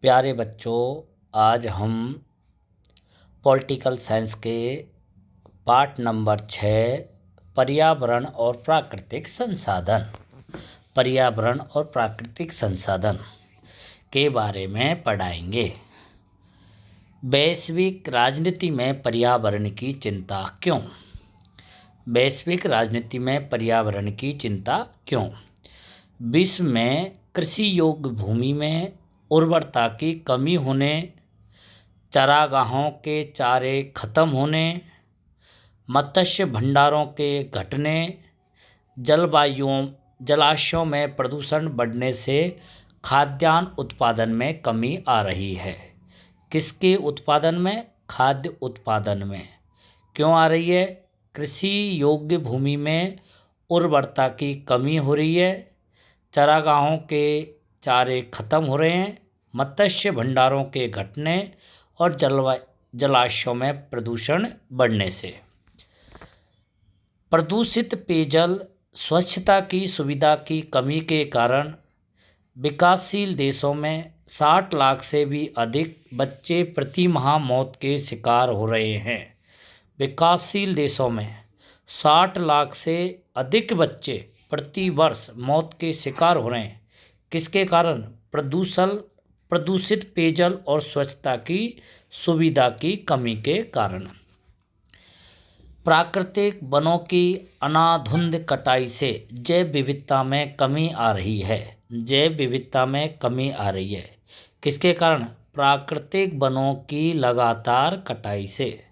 प्यारे बच्चों, आज हम पॉलिटिकल साइंस के पाठ नंबर 6 पर्यावरण और प्राकृतिक संसाधन के बारे में पढ़ाएंगे। वैश्विक राजनीति में पर्यावरण की चिंता क्यों? वैश्विक राजनीति में पर्यावरण की चिंता क्यों? विश्व में कृषि योग्य भूमि में उर्वरता की कमी होने, चारागाहों के चारे खत्म होने, मत्स्य भंडारों के घटने, जलाशयों में प्रदूषण बढ़ने से खाद्यान्न उत्पादन में कमी आ रही है। किसके उत्पादन में? खाद्य उत्पादन में। क्यों आ रही है? कृषि योग्य भूमि में उर्वरता की कमी हो रही है, चारागाहों के चारे खत्म हो रहे हैं, मत्स्य भंडारों के घटने और जलाशयों में प्रदूषण बढ़ने से। प्रदूषित पेयजल, स्वच्छता की सुविधा की कमी के कारण विकासशील देशों में 60 लाख से भी अधिक बच्चे प्रति माह मौत के शिकार हो रहे हैं। विकासशील देशों में 60 लाख से अधिक बच्चे प्रति वर्ष मौत के शिकार हो रहे हैं। किसके कारण? प्रदूषित पेयजल और स्वच्छता की सुविधा की कमी के कारण। प्राकृतिक वनों की अंधाधुंध कटाई से जैव विविधता में कमी आ रही है। किसके कारण? प्राकृतिक वनों की लगातार कटाई से।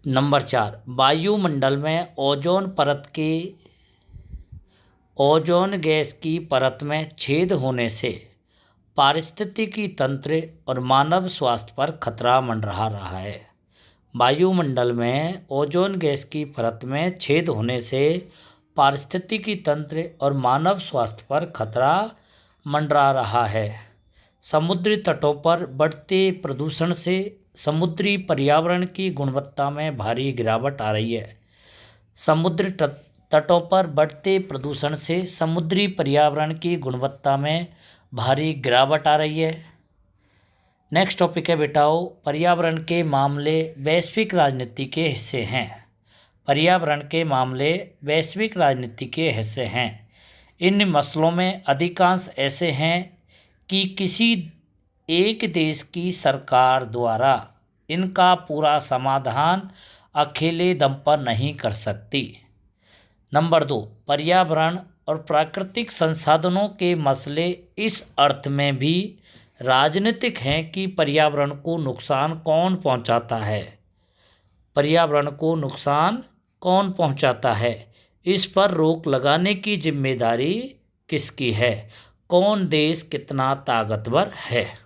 नंबर 4, वायुमंडल में ओजोन गैस की परत में छेद होने से पारिस्थितिकी तंत्र और मानव स्वास्थ्य पर खतरा मंडरा रहा है। वायुमंडल में ओजोन गैस की परत में छेद होने से पारिस्थितिकी तंत्र और मानव स्वास्थ्य पर खतरा मंडरा रहा है। समुद्री तटों पर बढ़ते प्रदूषण से समुद्री पर्यावरण की गुणवत्ता में भारी गिरावट आ रही है। समुद्री तटों पर बढ़ते प्रदूषण से समुद्री पर्यावरण की गुणवत्ता में भारी गिरावट आ रही है। नेक्स्ट टॉपिक है बेटाओ, पर्यावरण के मामले वैश्विक राजनीति के हिस्से हैं। पर्यावरण के मामले वैश्विक राजनीति के हिस्से हैं। इन मसलों में अधिकांश ऐसे हैं कि किसी एक देश की सरकार द्वारा इनका पूरा समाधान अकेले दम पर नहीं कर सकती। नंबर 2, पर्यावरण और प्राकृतिक संसाधनों के मसले इस अर्थ में भी राजनीतिक हैं कि पर्यावरण को नुकसान कौन पहुंचाता है, इस पर रोक लगाने की जिम्मेदारी किसकी है, कौन देश कितना ताकतवर है।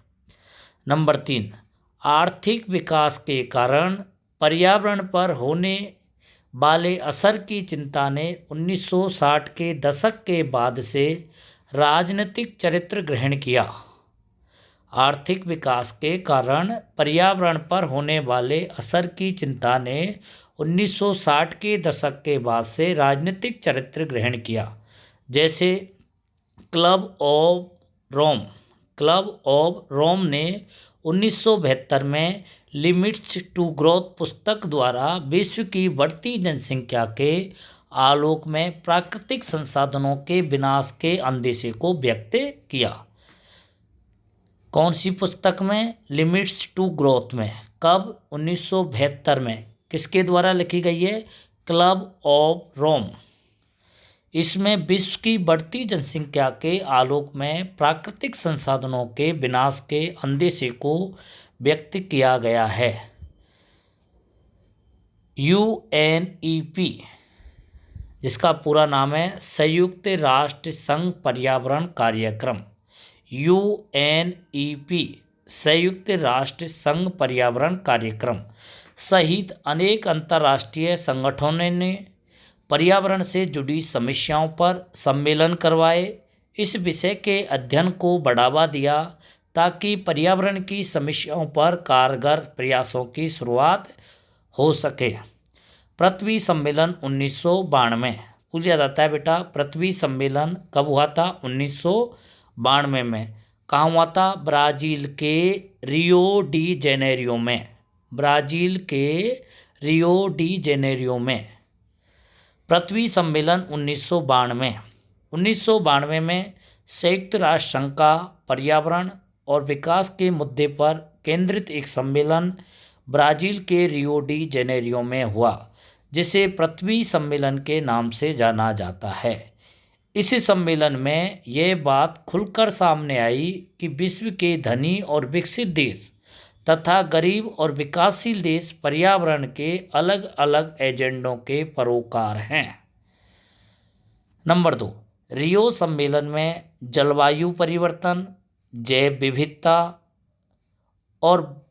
नंबर 3, आर्थिक विकास के कारण पर्यावरण पर होने वाले असर की चिंता ने 1960 के दशक के बाद से राजनीतिक चरित्र ग्रहण किया। आर्थिक विकास के कारण पर्यावरण पर होने वाले असर की चिंता ने 1960 के दशक के बाद से राजनीतिक चरित्र ग्रहण किया। जैसे क्लब ऑफ रोम ने 1972 में लिमिट्स टू ग्रोथ पुस्तक द्वारा विश्व की बढ़ती जनसंख्या के आलोक में प्राकृतिक संसाधनों के विनाश के अंदेशे को व्यक्त किया। कौन सी पुस्तक में? लिमिट्स टू ग्रोथ में। कब? 1972 में। किसके द्वारा लिखी गई है? Club of Rome. इसमें विश्व की बढ़ती जनसंख्या के आलोक में प्राकृतिक संसाधनों के विनाश के अंदेशे को व्यक्त किया गया है। UNEP, जिसका पूरा नाम है संयुक्त राष्ट्र संघ पर्यावरण कार्यक्रम, UNEP संयुक्त राष्ट्र संघ पर्यावरण कार्यक्रम सहित अनेक अंतर्राष्ट्रीय संगठनों ने पर्यावरण से जुड़ी समस्याओं पर सम्मेलन करवाए। इस विषय के अध्ययन को बढ़ावा दिया ताकि पर्यावरण की समस्याओं पर कारगर प्रयासों की शुरुआत हो सके। पृथ्वी सम्मेलन 1992 भूल जाता है बेटा। पृथ्वी सम्मेलन कब हुआ था? 1992 92 में। कहाँ हुआ था? ब्राज़ील के रियो डी जेनेरियो में। ब्राज़ील के रियो डी जेनेरियो में। पृथ्वी सम्मेलन 1992। 1992 में संयुक्त राष्ट्र संघ का पर्यावरण और विकास के मुद्दे पर केंद्रित एक सम्मेलन ब्राज़ील के रियो डी जेनेरियो में हुआ, जिसे पृथ्वी सम्मेलन के नाम से जाना जाता है। इस सम्मेलन में यह बात खुलकर सामने आई कि विश्व के धनी और विकसित देश तथा गरीब और विकासशील देश पर्यावरण के अलग अलग एजेंडों के पैरोकार हैं। नंबर 2, रियो सम्मेलन में जलवायु परिवर्तन, जैव विविधता और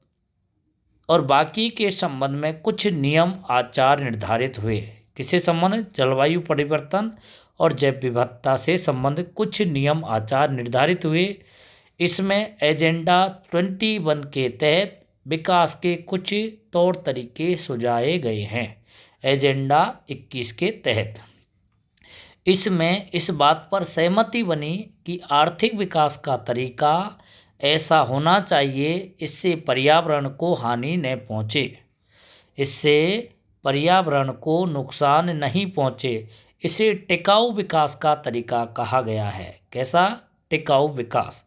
बाकी के संबंध में कुछ नियम आचार निर्धारित हुए। किससे संबंधित? जलवायु परिवर्तन और जैव विविधता से संबंधित कुछ नियम आचार निर्धारित हुए। इसमें एजेंडा 21 के तहत विकास के कुछ तौर तरीके सुझाए गए हैं। एजेंडा 21 के तहत इसमें इस बात पर सहमति बनी कि आर्थिक विकास का तरीका ऐसा होना चाहिए इससे पर्यावरण को हानि न पहुँचे, इससे पर्यावरण को नुकसान नहीं पहुँचे। इसे टिकाऊ विकास का तरीका कहा गया है। कैसा? टिकाऊ विकास।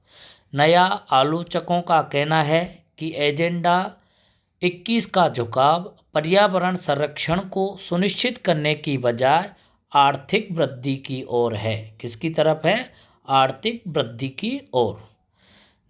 नया आलोचकों का कहना है कि एजेंडा 21 का झुकाव पर्यावरण संरक्षण को सुनिश्चित करने की बजाय आर्थिक वृद्धि की ओर है। किसकी तरफ है? आर्थिक वृद्धि की ओर।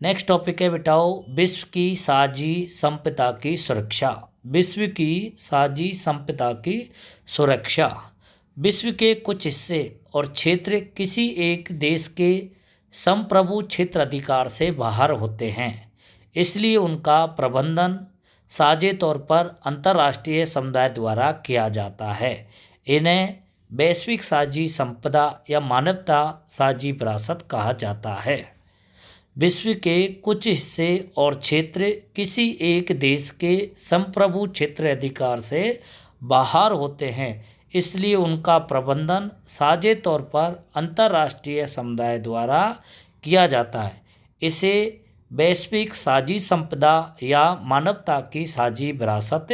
नेक्स्ट टॉपिक है बेटाओ, विश्व की साझी संपदा की सुरक्षा। विश्व की साझी संपदा की सुरक्षा। विश्व के कुछ हिस्से और क्षेत्र किसी एक देश के संप्रभु क्षेत्र अधिकार से बाहर होते हैं, इसलिए उनका प्रबंधन साझे तौर पर अंतर्राष्ट्रीय समुदाय द्वारा किया जाता है। इन्हें वैश्विक साझी संपदा या मानवता साझी विरासत कहा जाता है। विश्व के कुछ हिस्से और क्षेत्र किसी एक देश के संप्रभु क्षेत्र अधिकार से बाहर होते हैं, इसलिए उनका प्रबंधन साझे तौर पर अंतर्राष्ट्रीय समुदाय द्वारा किया जाता है। इसे वैश्विक साझी संपदा या मानवता की साझी विरासत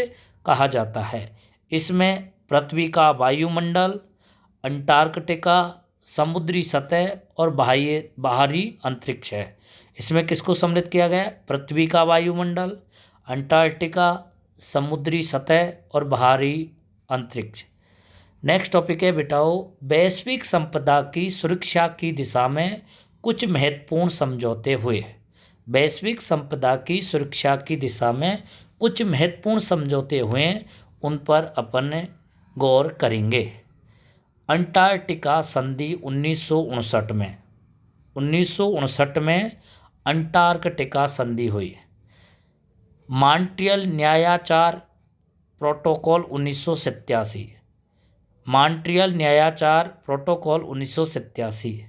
कहा जाता है। इसमें पृथ्वी का वायुमंडल, अंटार्कटिका, समुद्री सतह और बाहरी अंतरिक्ष है। इसमें किसको सम्मिलित किया गया है? पृथ्वी का वायुमंडल, अंटार्कटिका, समुद्री सतह और बाहरी अंतरिक्ष। नेक्स्ट टॉपिक है बेटाओ, वैश्विक संपदा की सुरक्षा की दिशा में कुछ महत्वपूर्ण समझौते हुए। वैश्विक संपदा की सुरक्षा की दिशा में कुछ महत्वपूर्ण समझौते हुए, उन पर अपन गौर करेंगे। अंटार्कटिका संधि 1959 में। 1959 में अंटार्कटिका संधि हुई। मॉन्ट्रियल न्यायाचार प्रोटोकॉल 1987। मॉन्ट्रियल न्यायाचार प्रोटोकॉल 1987।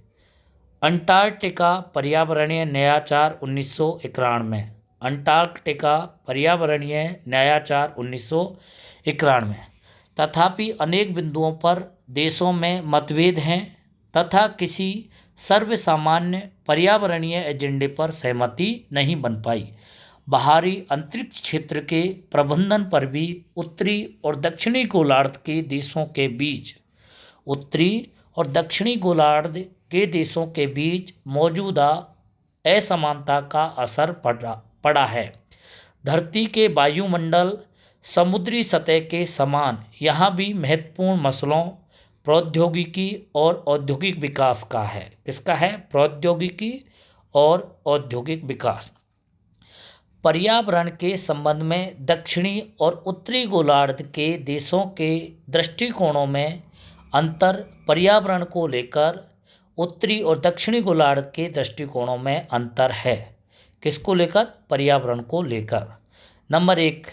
अंटार्कटिका पर्यावरणीय न्यायाचार 1991। अंटार्कटिका पर्यावरणीय न्यायाचार 1991। तथापि अनेक बिंदुओं पर देशों में मतभेद हैं तथा किसी सर्वसामान्य पर्यावरणीय एजेंडे पर सहमति नहीं बन पाई। बाहरी अंतरिक्ष क्षेत्र के प्रबंधन पर भी उत्तरी और दक्षिणी गोलार्ध के देशों के बीच मौजूदा असमानता का असर पड़ा है। धरती के वायुमंडल समुद्री सतह के समान यहाँ भी महत्वपूर्ण मसलों प्रौद्योगिकी और औद्योगिक विकास का है। किसका है? प्रौद्योगिकी और औद्योगिक विकास। पर्यावरण के संबंध में दक्षिणी और उत्तरी गोलार्ध के देशों के दृष्टिकोणों में अंतर पर्यावरण को लेकर उत्तरी और दक्षिणी गोलार्ध के दृष्टिकोणों में अंतर है। किसको लेकर? पर्यावरण को लेकर। नंबर 1,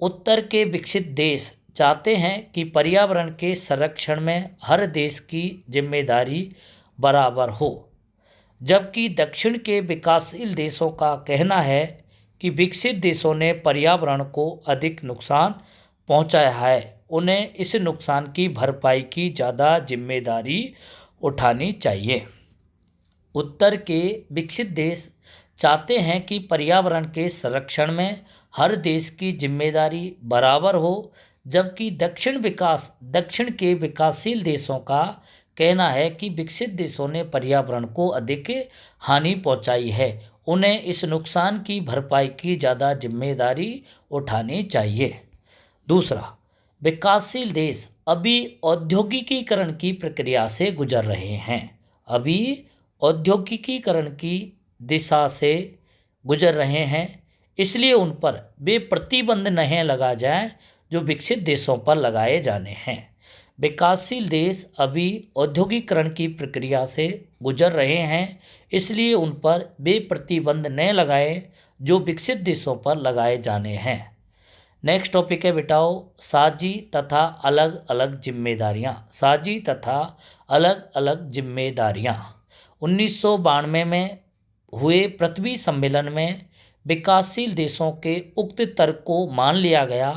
उत्तर के विकसित देश चाहते हैं कि पर्यावरण के संरक्षण में हर देश की जिम्मेदारी बराबर हो, जबकि दक्षिण के विकासशील देशों का कहना है कि विकसित देशों ने पर्यावरण को अधिक नुकसान पहुंचाया है, उन्हें इस नुकसान की भरपाई की ज़्यादा जिम्मेदारी उठानी चाहिए। उत्तर के विकसित देश चाहते हैं कि पर्यावरण के संरक्षण में हर देश की जिम्मेदारी बराबर हो, जबकि दक्षिण के विकासशील देशों का कहना है कि विकसित देशों ने पर्यावरण को अधिक हानि पहुंचाई है, उन्हें इस नुकसान की भरपाई की ज़्यादा जिम्मेदारी उठानी चाहिए। दूसरा, विकासशील देश अभी औद्योगिकीकरण की प्रक्रिया से गुजर रहे हैं। अभी औद्योगिकीकरण की दिशा से गुजर रहे हैं, इसलिए उन पर वे प्रतिबंध नहीं लगा जाए जो विकसित देशों पर लगाए जाने हैं। विकासशील देश अभी औद्योगिकरण की प्रक्रिया से गुजर रहे हैं, इसलिए उन पर वे प्रतिबंध न लगाए जो विकसित देशों पर लगाए जाने हैं। नेक्स्ट टॉपिक है बेटाओ, साझी तथा अलग अलग जिम्मेदारियां। साझी तथा अलग अलग जिम्मेदारियां 1992 में हुए पृथ्वी सम्मेलन में विकासशील देशों के उक्त तर्क को मान लिया गया।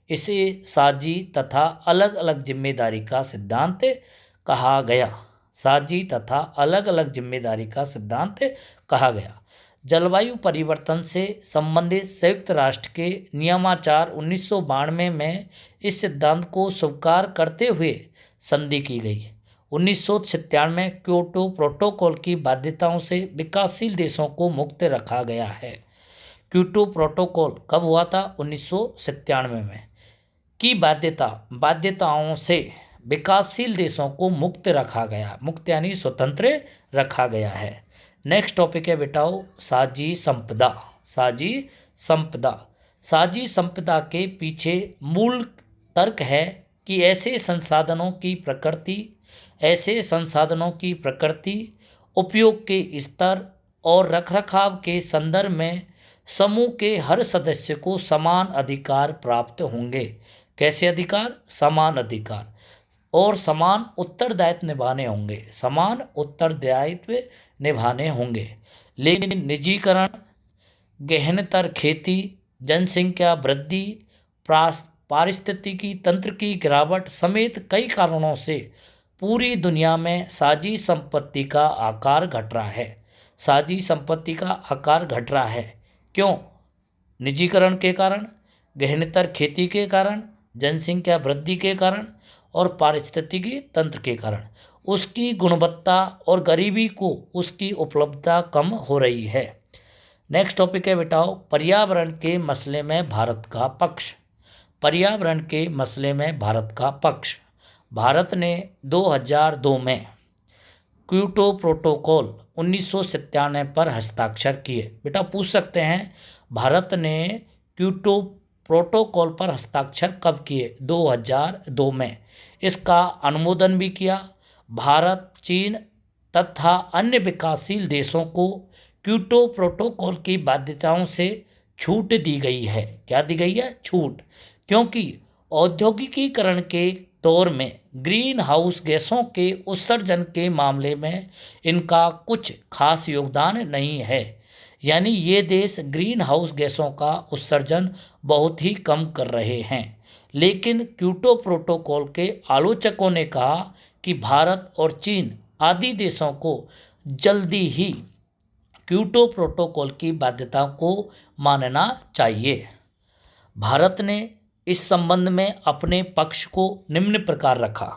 इसे साझी तथा अलग अलग जिम्मेदारी का सिद्धांत कहा गया। साझी तथा अलग अलग जिम्मेदारी का सिद्धांत कहा गया। जलवायु परिवर्तन से संबंधित संयुक्त राष्ट्र के नियमाचार 1992 में इस सिद्धांत को स्वीकार करते हुए संधि की गई। 1997 में क्योटो प्रोटोकॉल की बाध्यताओं से विकासशील देशों को मुक्त रखा गया है। क्योटो प्रोटोकॉल कब हुआ था? 1997 में। की बाध्यताओं से विकासशील देशों को मुक्त रखा गया। मुक्त यानी स्वतंत्र रखा गया है। नेक्स्ट टॉपिक है बेटाओ, साझी संपदा। साझी संपदा। साझी संपदा के पीछे मूल तर्क है कि ऐसे संसाधनों की प्रकृति, उपयोग के स्तर और रखरखाव के संदर्भ में समूह के हर सदस्य को समान अधिकार प्राप्त होंगे। कैसे अधिकार? समान अधिकार और समान उत्तरदायित्व निभाने होंगे। लेकिन निजीकरण, गहनतर खेती, जनसंख्या वृद्धि, पारिस्थितिकी तंत्र की गिरावट समेत कई कारणों से पूरी दुनिया में साझी संपत्ति का आकार घट रहा है। साझी संपत्ति का आकार घट रहा है। क्यों? निजीकरण के कारण, गहनतर खेती के कारण, जनसंख्या वृद्धि के कारण और पारिस्थितिकी तंत्र के कारण। उसकी गुणवत्ता और गरीबी को उसकी उपलब्धता कम हो रही है। नेक्स्ट टॉपिक है बेटाओ, पर्यावरण के मसले में भारत का पक्ष। पर्यावरण के मसले में भारत का पक्ष। भारत ने 2002 में क्योटो प्रोटोकॉल 1997 पर हस्ताक्षर किए। बेटा पूछ सकते हैं, भारत ने क्योटो प्रोटोकॉल पर हस्ताक्षर कब किए? 2002 में। इसका अनुमोदन भी किया। भारत, चीन तथा अन्य विकासशील देशों को क्योटो प्रोटोकॉल की बाध्यताओं से छूट दी गई है। क्या दी गई है? छूट। क्योंकि औद्योगिकीकरण के दौर में ग्रीन हाउस गैसों के उत्सर्जन के मामले में इनका कुछ खास योगदान नहीं है। यानी ये देश ग्रीन हाउस गैसों का उत्सर्जन बहुत ही कम कर रहे हैं। लेकिन क्योटो प्रोटोकॉल के आलोचकों ने कहा कि भारत और चीन आदि देशों को जल्दी ही क्योटो प्रोटोकॉल की बाध्यताओं को मानना चाहिए। भारत ने इस संबंध में अपने पक्ष को निम्न प्रकार रखा।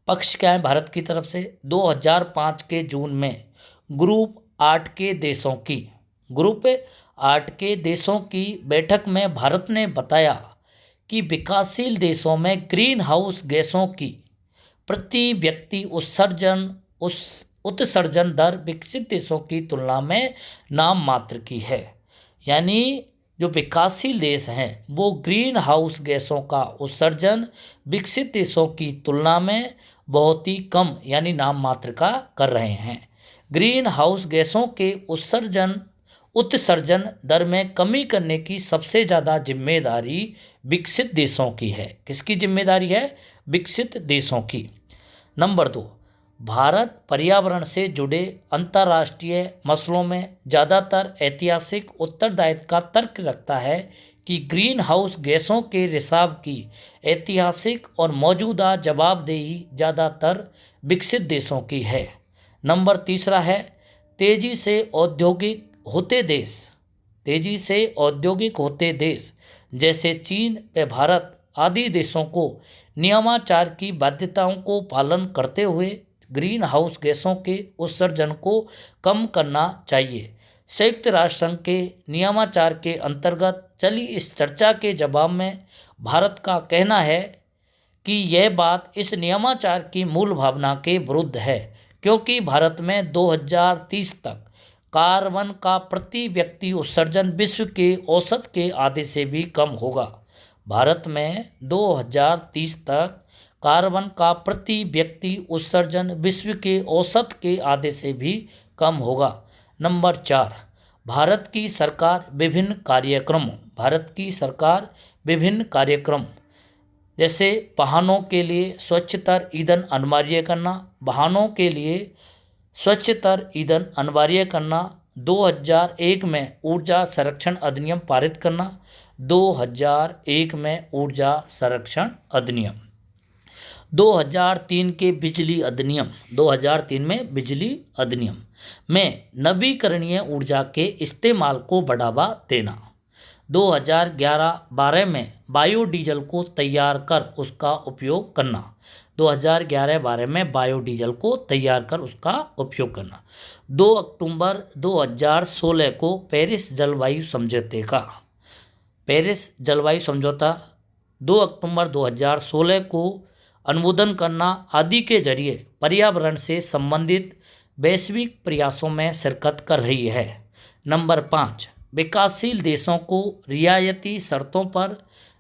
पक्ष क्या है भारत की तरफ से? 2005 के जून में ग्रुप 8 के देशों की बैठक में भारत ने बताया कि विकासशील देशों में ग्रीन हाउस गैसों की प्रति व्यक्ति उत्सर्जन दर विकसित देशों की तुलना में नाम मात्र की है। यानी जो विकासशील देश हैं वो ग्रीन हाउस गैसों का उत्सर्जन विकसित देशों की तुलना में बहुत ही कम यानी नाम मात्र का कर रहे हैं। ग्रीन हाउस गैसों के उत्सर्जन दर में कमी करने की सबसे ज़्यादा जिम्मेदारी विकसित देशों की है। किसकी जिम्मेदारी है? विकसित देशों की। नंबर 2, भारत पर्यावरण से जुड़े अंतर्राष्ट्रीय मसलों में ज़्यादातर ऐतिहासिक उत्तरदायित्व का तर्क रखता है कि ग्रीन हाउस गैसों के रिसाव की ऐतिहासिक और मौजूदा जवाबदेही ज़्यादातर विकसित देशों की है। नंबर 3 है तेजी से औद्योगिक होते देश जैसे चीन व भारत आदि देशों को नियमाचार की बाध्यताओं को पालन करते हुए ग्रीन हाउस गैसों के उत्सर्जन को कम करना चाहिए। संयुक्त राष्ट्र संघ के नियमाचार के अंतर्गत चली इस चर्चा के जवाब में भारत का कहना है कि यह बात इस नियमाचार की मूल भावना के विरुद्ध है, क्योंकि भारत में 2030 तक कार्बन का प्रति व्यक्ति उत्सर्जन विश्व के औसत के आधे से भी कम होगा। भारत में 2030 तक कार्बन का प्रति व्यक्ति उत्सर्जन विश्व के औसत के आधे से भी कम होगा। नंबर 4, भारत की सरकार विभिन्न कार्यक्रम जैसे वाहनों के लिए स्वच्छतर ईंधन अनिवार्य करना, 2001 में ऊर्जा संरक्षण अधिनियम पारित करना, 2001 में ऊर्जा संरक्षण अधिनियम, 2003 में बिजली अधिनियम में नवीकरणीय ऊर्जा के इस्तेमाल को बढ़ावा देना, 2011-12 में बायोडीजल को तैयार कर उसका उपयोग करना, 2 अक्टूबर 2016 को पेरिस जलवायु समझौता 2 अक्टूबर 2016 को अनुमोदन करना आदि के जरिए पर्यावरण से संबंधित वैश्विक प्रयासों में शिरकत कर रही है। नंबर 5, विकासशील देशों को रियायती शर्तों पर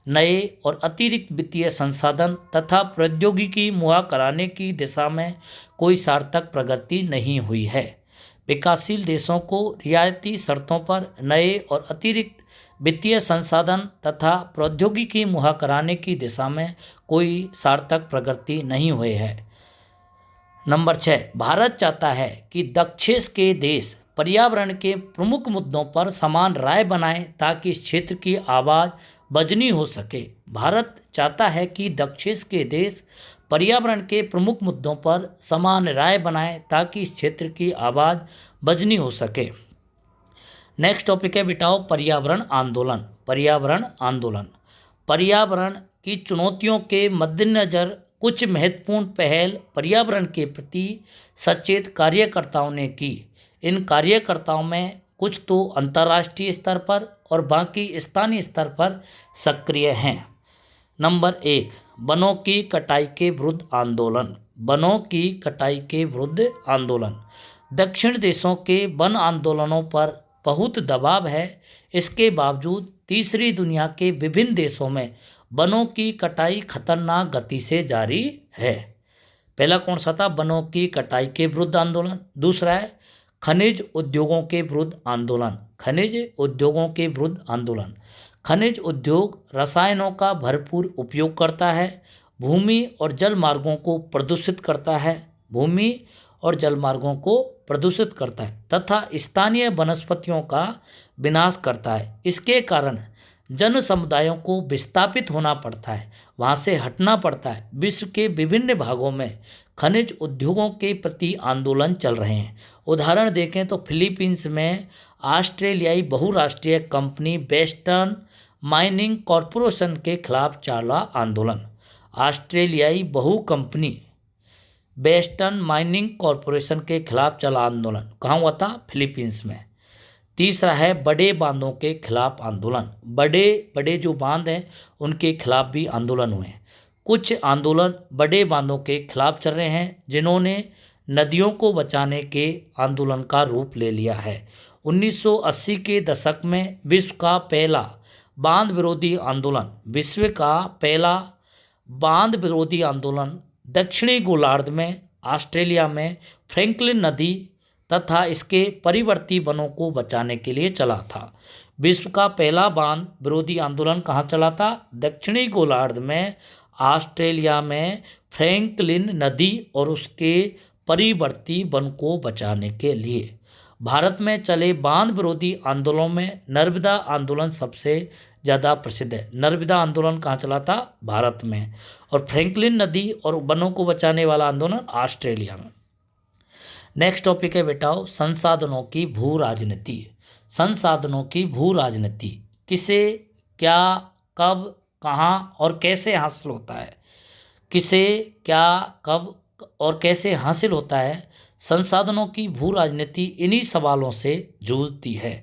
नए और अतिरिक्त वित्तीय संसाधन तथा प्रौद्योगिकी मुहैया कराने की दिशा में कोई सार्थक प्रगति नहीं हुई है। विकासशील देशों को रियायती शर्तों पर नए और अतिरिक्त वित्तीय संसाधन तथा प्रौद्योगिकी मुहैया कराने की दिशा में कोई सार्थक प्रगति नहीं हुई है। नंबर 6, भारत चाहता है कि दक्षिण के देश पर्यावरण के प्रमुख मुद्दों पर समान राय बनाएं ताकि इस क्षेत्र की आवाज़ बजनी हो सके। भारत चाहता है कि दक्षिण के देश पर्यावरण के प्रमुख मुद्दों पर समान राय बनाएं ताकि इस क्षेत्र की आवाज़ बजनी हो सके। नेक्स्ट टॉपिक है बिटाओ पर्यावरण आंदोलन। पर्यावरण की चुनौतियों के मद्देनज़र कुछ महत्वपूर्ण पहल पर्यावरण के प्रति सचेत कार्यकर्ताओं ने की। इन कार्यकर्ताओं में कुछ तो अंतर्राष्ट्रीय स्तर पर और बाकी स्थानीय स्तर पर सक्रिय हैं। नंबर 1, वनों की कटाई के विरुद्ध आंदोलन। दक्षिण देशों के वन आंदोलनों पर बहुत दबाव है। इसके बावजूद तीसरी दुनिया के विभिन्न देशों में वनों की कटाई खतरनाक गति से जारी है। पहला कौन सा था? वनों की कटाई के विरुद्ध आंदोलन। दूसरा है खनिज उद्योगों के विरुद्ध आंदोलन। खनिज उद्योग रसायनों का भरपूर उपयोग करता है, भूमि और जल मार्गों को प्रदूषित करता है तथा स्थानीय वनस्पतियों का विनाश करता है। इसके कारण जन समुदायों को विस्थापित होना पड़ता है, वहाँ से हटना पड़ता है। विश्व के विभिन्न भागों में खनिज उद्योगों के प्रति आंदोलन चल रहे हैं। उदाहरण देखें तो फिलीपींस में ऑस्ट्रेलियाई बहुराष्ट्रीय कंपनी वेस्टर्न माइनिंग कॉरपोरेशन के खिलाफ चला आंदोलन। ऑस्ट्रेलियाई कंपनी वेस्टर्न माइनिंग कॉरपोरेशन के खिलाफ चला आंदोलन कहाँ हुआ था? फिलीपींस में। तीसरा है बड़े बांधों के खिलाफ आंदोलन। बड़े जो बांध हैं उनके खिलाफ भी आंदोलन हुए हैं। कुछ आंदोलन बड़े बांधों के खिलाफ चल रहे हैं जिन्होंने नदियों को बचाने के आंदोलन का रूप ले लिया है। 1980 के दशक में विश्व का पहला बांध विरोधी आंदोलन दक्षिणी गोलार्ध में ऑस्ट्रेलिया में फ्रैंकलिन नदी तथा इसके परिवर्ती वनों को बचाने के लिए चला था। विश्व का पहला बांध विरोधी आंदोलन कहाँ चला था? दक्षिणी गोलार्ध में ऑस्ट्रेलिया में फ्रैंकलिन नदी और उसके परिवर्ती वन को बचाने के लिए। भारत में चले बांध विरोधी आंदोलनों में नर्मदा आंदोलन सबसे ज़्यादा प्रसिद्ध है। नर्मदा आंदोलन कहाँ चला था? भारत में। और फ्रैंकलिन नदी और वनों को बचाने वाला आंदोलन ऑस्ट्रेलिया में। नेक्स्ट टॉपिक है बेटाओ संसाधनों की भू राजनीति। संसाधनों की भू राजनीति किसे, क्या, कब, कहाँ और कैसे हासिल होता है। किसे, क्या, कब और कैसे हासिल होता है। संसाधनों की भू राजनीति इन्हीं सवालों से जूझती है।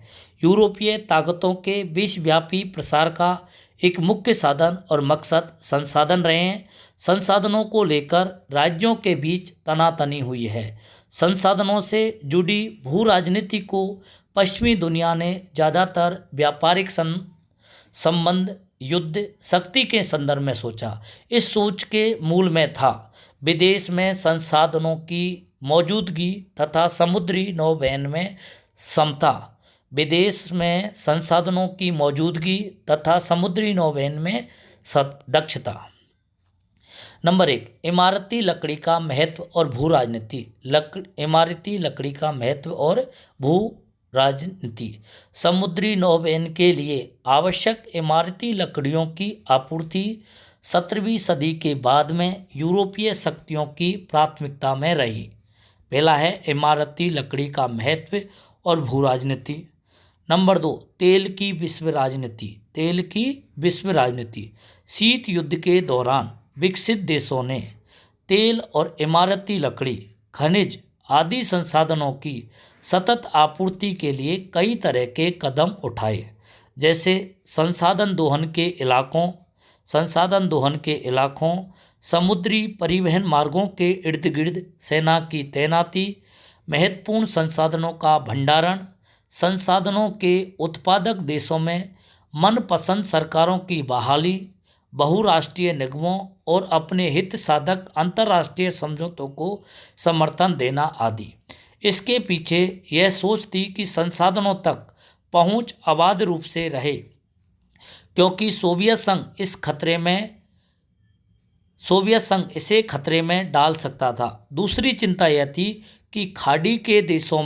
यूरोपीय ताकतों के विश्वव्यापी प्रसार का एक मुख्य साधन और मकसद संसाधन रहे हैं। संसाधनों को लेकर राज्यों के बीच तनातनी हुई है। संसाधनों से जुड़ी भू राजनीति को पश्चिमी दुनिया ने ज़्यादातर व्यापारिक संबंध, युद्ध, शक्ति के संदर्भ में सोचा। इस सोच के मूल में था विदेश में संसाधनों की मौजूदगी तथा समुद्री नौवहन में समता। विदेश में संसाधनों की मौजूदगी तथा समुद्री नौवहन में दक्षता। नंबर 1, इमारती लकड़ी का महत्व और भू राजनीति। इमारती लकड़ी का महत्व और भू राजनीति। समुद्री नौवहन के लिए आवश्यक इमारती लकड़ियों की आपूर्ति 17वीं सदी के बाद में यूरोपीय शक्तियों की प्राथमिकता में रही। पहला है इमारती लकड़ी का महत्व और भू राजनीति। नंबर 2, तेल की विश्व राजनीति। तेल की विश्व राजनीति। शीत युद्ध के दौरान विकसित देशों ने तेल और इमारती लकड़ी, खनिज आदि संसाधनों की सतत आपूर्ति के लिए कई तरह के कदम उठाए, जैसे संसाधन दोहन के इलाकों, समुद्री परिवहन मार्गों के इर्द गिर्द सेना की तैनाती, महत्वपूर्ण संसाधनों का भंडारण, संसाधनों के उत्पादक देशों में मनपसंद सरकारों की बहाली, बहुराष्ट्रीय निगमों और अपने हित साधक अंतर्राष्ट्रीय समझौतों को समर्थन देना आदि। इसके पीछे यह सोच थी कि संसाधनों तक पहुंच अबाध रूप से रहे, क्योंकि सोवियत संघ इसे खतरे में डाल सकता था। दूसरी चिंता यह थी कि खाड़ी के देशों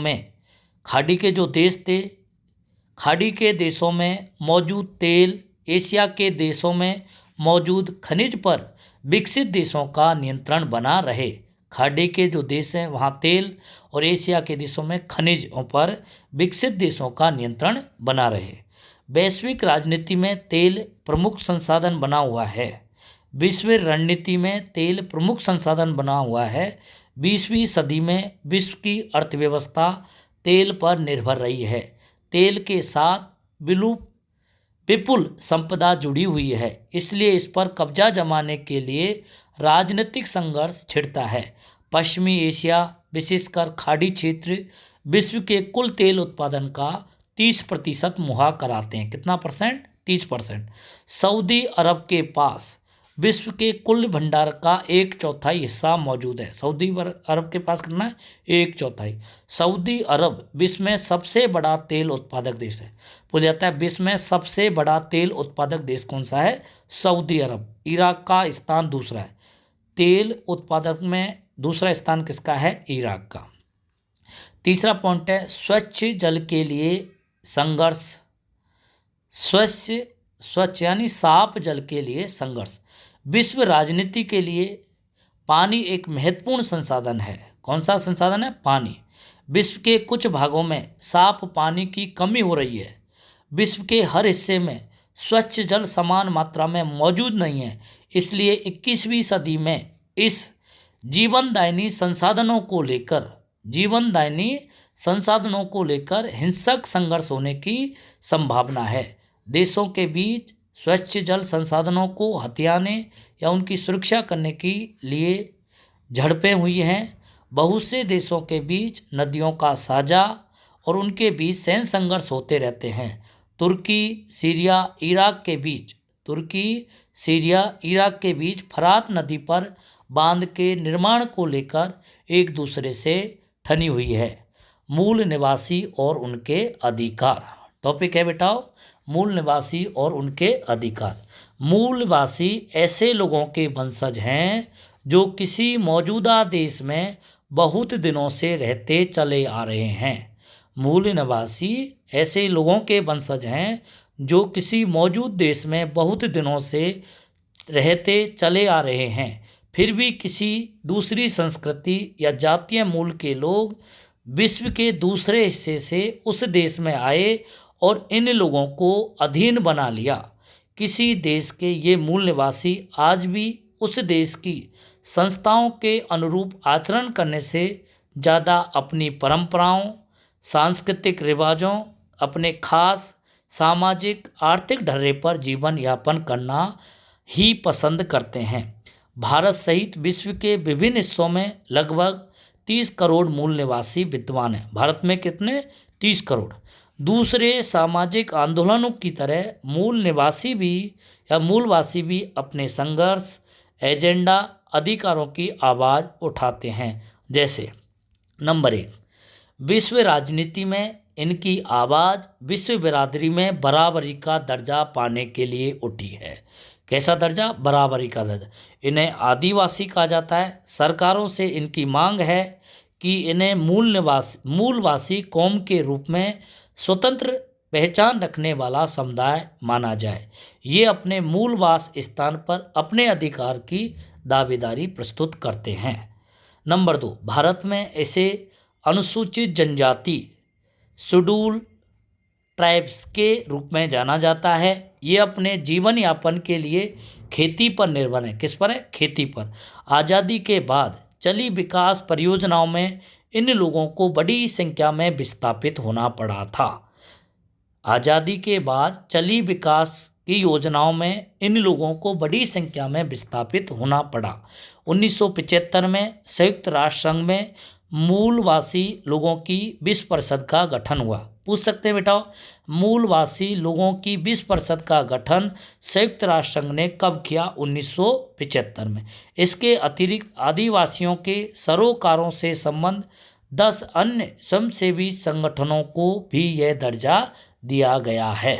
में मौजूद तेल एशिया के देशों में मौजूद खनिज पर विकसित देशों का नियंत्रण बना रहे। खाड़ी के जो देश हैं वहाँ तेल और एशिया के देशों में खनिजों पर विकसित देशों का नियंत्रण बना रहे। वैश्विक राजनीति में तेल प्रमुख संसाधन बना हुआ है। विश्व रणनीति में तेल प्रमुख संसाधन बना हुआ है। 20वीं सदी में विश्व की अर्थव्यवस्था तेल पर निर्भर रही है। तेल के साथ विपुल संपदा जुड़ी हुई है, इसलिए इस पर कब्जा जमाने के लिए राजनीतिक संघर्ष छिड़ता है। पश्चिमी एशिया, विशेषकर खाड़ी क्षेत्र, विश्व के कुल तेल उत्पादन का 30% मुहा कराते हैं। कितना परसेंट? 30%। सऊदी अरब के पास विश्व के कुल भंडार का 1/4 हिस्सा मौजूद है। सऊदी अरब के पास कितना है? 1/4। सऊदी अरब विश्व में सबसे बड़ा तेल उत्पादक देश है। बोला जाता है विश्व में सबसे बड़ा तेल उत्पादक देश कौन सा है? सऊदी अरब। इराक का स्थान दूसरा है। तेल उत्पादक में दूसरा स्थान किसका है? इराक का। तीसरा पॉइंट है स्वच्छ जल के लिए संघर्ष। स्वच्छ यानी साफ जल के लिए संघर्ष। विश्व राजनीति के लिए पानी एक महत्वपूर्ण संसाधन है। कौन सा संसाधन है? पानी। विश्व के कुछ भागों में साफ पानी की कमी हो रही है। विश्व के हर हिस्से में स्वच्छ जल समान मात्रा में मौजूद नहीं है। इसलिए 21वीं सदी में इस जीवनदायिनी संसाधनों को लेकर हिंसक संघर्ष होने की संभावना है। देशों के बीच स्वच्छ जल संसाधनों को हथियाने या उनकी सुरक्षा करने के लिए झड़पें हुई हैं। बहुत से देशों के बीच नदियों का साझा और उनके बीच सैन्य संघर्ष होते रहते हैं। तुर्की, सीरिया, इराक के बीच फरात नदी पर बांध के निर्माण को लेकर एक दूसरे से ठनी हुई है। मूल निवासी और उनके अधिकार टॉपिक है बेटाओ। मूल निवासी और उनके अधिकार। मूल निवासी ऐसे लोगों के वंशज हैं जो किसी मौजूदा देश में बहुत दिनों से रहते चले आ रहे हैं। मूल निवासी ऐसे लोगों के वंशज हैं जो किसी मौजूद देश में बहुत दिनों से रहते चले आ रहे हैं। फिर भी किसी दूसरी संस्कृति या जातीय मूल के लोग विश्व के दूसरे हिस्से से उस देश में आए और इन लोगों को अधीन बना लिया। किसी देश के ये मूल निवासी आज भी उस देश की संस्थाओं के अनुरूप आचरण करने से ज़्यादा अपनी परंपराओं, सांस्कृतिक रिवाजों, अपने खास सामाजिक आर्थिक ढर्रे पर जीवन यापन करना ही पसंद करते हैं। भारत सहित विश्व के विभिन्न हिस्सों में लगभग 30 करोड़ मूल निवासी विद्यमान हैं। भारत में कितने? 30 करोड़। दूसरे सामाजिक आंदोलनों की तरह मूलवासी भी अपने संघर्ष, एजेंडा, अधिकारों की आवाज़ उठाते हैं। जैसे नंबर 1, विश्व राजनीति में इनकी आवाज़ विश्व बिरादरी में बराबरी का दर्जा पाने के लिए उठी है। कैसा दर्जा? बराबरी का दर्जा। इन्हें आदिवासी कहा जाता है। सरकारों से इनकी मांग है कि इन्हें मूलवासी कौम के रूप में स्वतंत्र पहचान रखने वाला समुदाय माना जाए। ये अपने मूलवास स्थान पर अपने अधिकार की दावेदारी प्रस्तुत करते हैं। नंबर 2, भारत में इसे अनुसूचित जनजाति शेड्यूल ट्राइब्स के रूप में जाना जाता है। ये अपने जीवन यापन के लिए खेती पर निर्भर है। किस पर है? खेती पर। आज़ादी के बाद चली विकास परियोजनाओं में इन लोगों को बड़ी संख्या में विस्थापित होना पड़ा था। आज़ादी के बाद चली विकास की योजनाओं में इन लोगों को बड़ी संख्या में विस्थापित होना पड़ा। 1975 में संयुक्त राष्ट्र संघ में मूलवासी लोगों की 20% का गठन हुआ। पूछ सकते हैं बेटा, मूलवासी लोगों की 20% का गठन संयुक्त राष्ट्र संघ ने कब किया? 1975 में। इसके अतिरिक्त आदिवासियों के सरोकारों से संबंध 10 अन्य स्वयंसेवी संगठनों को भी यह दर्जा दिया गया है।